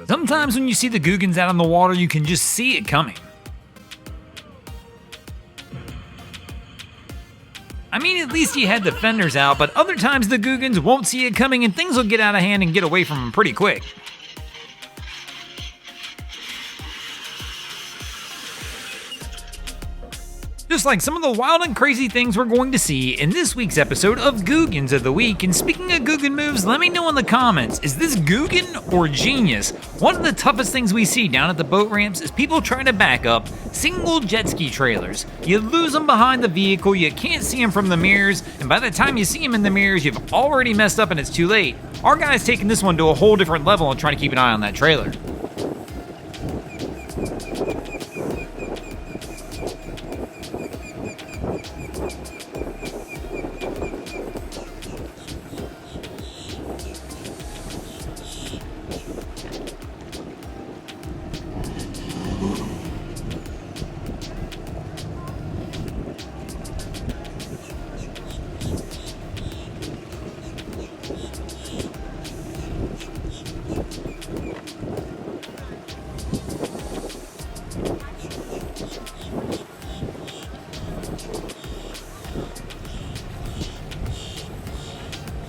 Sometimes when you see the Googans out on the water, you can just see it coming. I mean, at least he had the fenders out, but other times the Googans won't see it coming and things will get out of hand and get away from him pretty quick. Just like some of the wild and crazy things we're going to see in this week's episode of Googans of the Week. And speaking of Googan moves, let me know in the comments, is this Googan or genius? One of the toughest things we see down at the boat ramps is people trying to back up single jet ski trailers. You lose them behind the vehicle, you can't see them from the mirrors, and by the time you see them in the mirrors, you've already messed up and it's too late. Our guy's taking this one to a whole different level and trying to keep an eye on that trailer.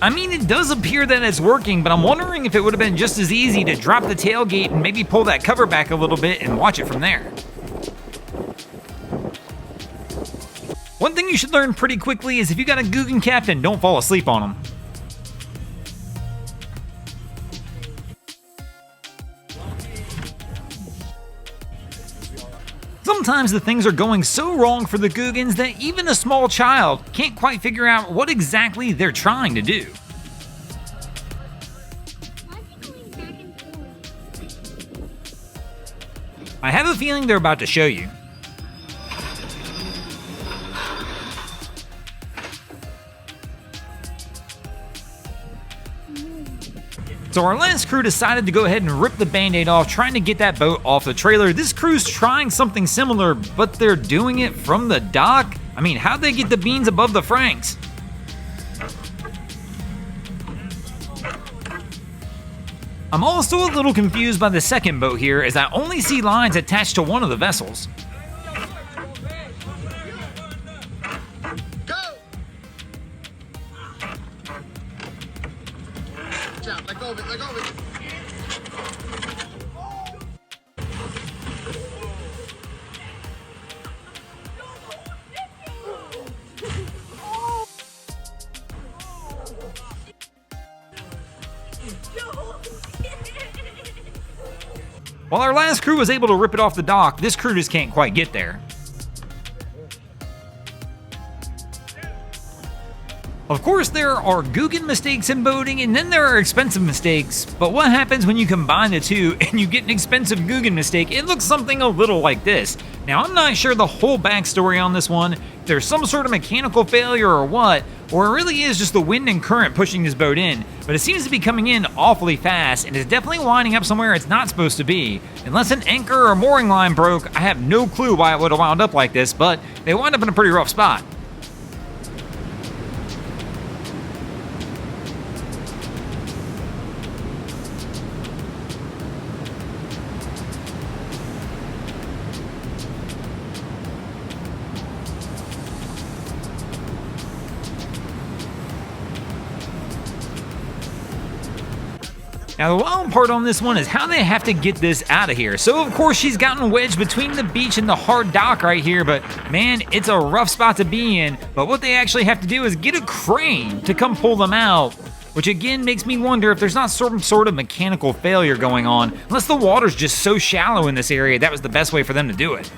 I mean, it does appear that it's working, but I'm wondering if it would have been just as easy to drop the tailgate and maybe pull that cover back a little bit and watch it from there. One thing you should learn pretty quickly is if you got a Googan captain, don't fall asleep on him. Sometimes the things are going so wrong for the Googans that even a small child can't quite figure out what exactly they're trying to do. I have a feeling they're about to show you. So our last crew decided to go ahead and rip the band-aid off, trying to get that boat off the trailer. This crew's trying something similar, but they're doing it from the dock? I mean, how'd they get the beans above the franks? I'm also a little confused by the second boat here, as I only see lines attached to one of the vessels. While our last crew was able to rip it off the dock, this crew just can't quite get there. Of course, there are Googan mistakes in boating, and then there are expensive mistakes, but what happens when you combine the two and you get an expensive Googan mistake? It looks something a little like this. Now, I'm not sure the whole backstory on this one, if there's some sort of mechanical failure or what, or it really is just the wind and current pushing this boat in, but it seems to be coming in awfully fast and is definitely winding up somewhere it's not supposed to be. Unless an anchor or mooring line broke, I have no clue why it would have wound up like this, but they wind up in a pretty rough spot. Now the wild part on this one is how they have to get this out of here. So of course she's gotten wedged between the beach and the hard dock right here, but man, it's a rough spot to be in. But what they actually have to do is get a crane to come pull them out, which again makes me wonder if there's not some sort of mechanical failure going on, unless the water's just so shallow in this area that was the best way for them to do it.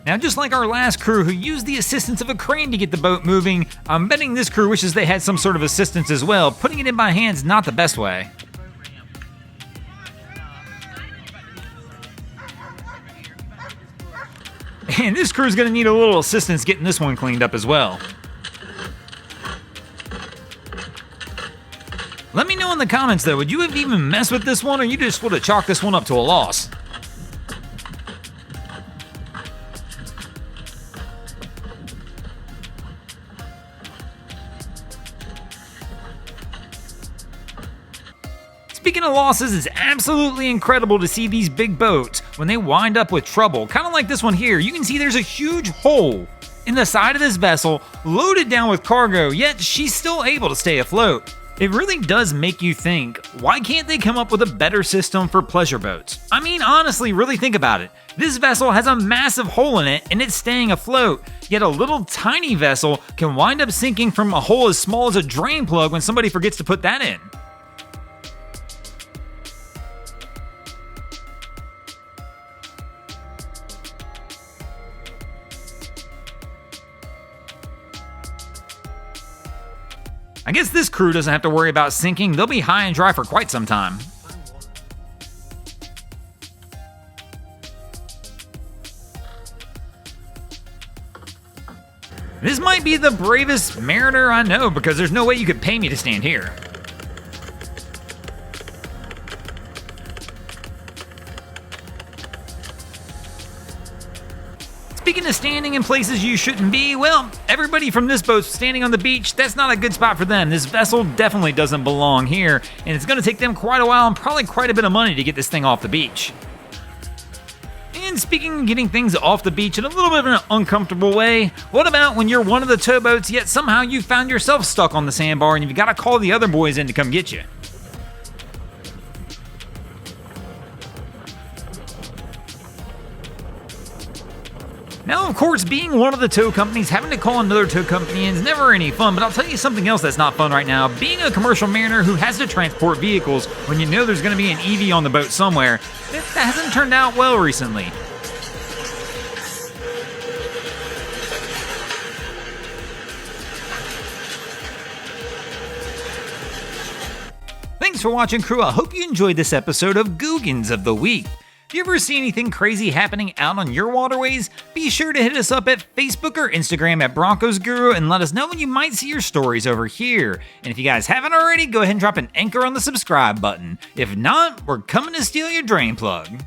Now, just like our last crew who used the assistance of a crane to get the boat moving, I'm betting this crew wishes they had some sort of assistance as well. Putting it in by hand's not the best way. And this crew's gonna need a little assistance getting this one cleaned up as well. Let me know in the comments though, would you have even messed with this one, or you just would have chalked this one up to a loss? Speaking of losses, it's absolutely incredible to see these big boats when they wind up with trouble. Kind of like this one here. You can see there's a huge hole in the side of this vessel, loaded down with cargo, yet she's still able to stay afloat. It really does make you think, why can't they come up with a better system for pleasure boats? I mean, honestly, really think about it. This vessel has a massive hole in it and it's staying afloat, yet a little tiny vessel can wind up sinking from a hole as small as a drain plug when somebody forgets to put that in. I guess this crew doesn't have to worry about sinking. They'll be high and dry for quite some time. This might be the bravest mariner I know, because there's no way you could pay me to stand here. Speaking of standing in places you shouldn't be, well, everybody from this boat's standing on the beach. That's not a good spot for them. This vessel definitely doesn't belong here, and it's going to take them quite a while and probably quite a bit of money to get this thing off the beach. And speaking of getting things off the beach in a little bit of an uncomfortable way, what about when you're one of the towboats, yet somehow you found yourself stuck on the sandbar and you've got to call the other boys in to come get you? Now, of course, being one of the tow companies, having to call another tow company in is never any fun, but I'll tell you something else that's not fun right now. Being a commercial mariner who has to transport vehicles when you know there's going to be an EV on the boat somewhere, that hasn't turned out well recently. Thanks for watching, crew. I hope you enjoyed this episode of Googans of the Week. If you ever see anything crazy happening out on your waterways, be sure to hit us up at Facebook or Instagram at Broncos Guru and let us know when you might see your stories over here. And if you guys haven't already, go ahead and drop an anchor on the subscribe button. If not, we're coming to steal your drain plug.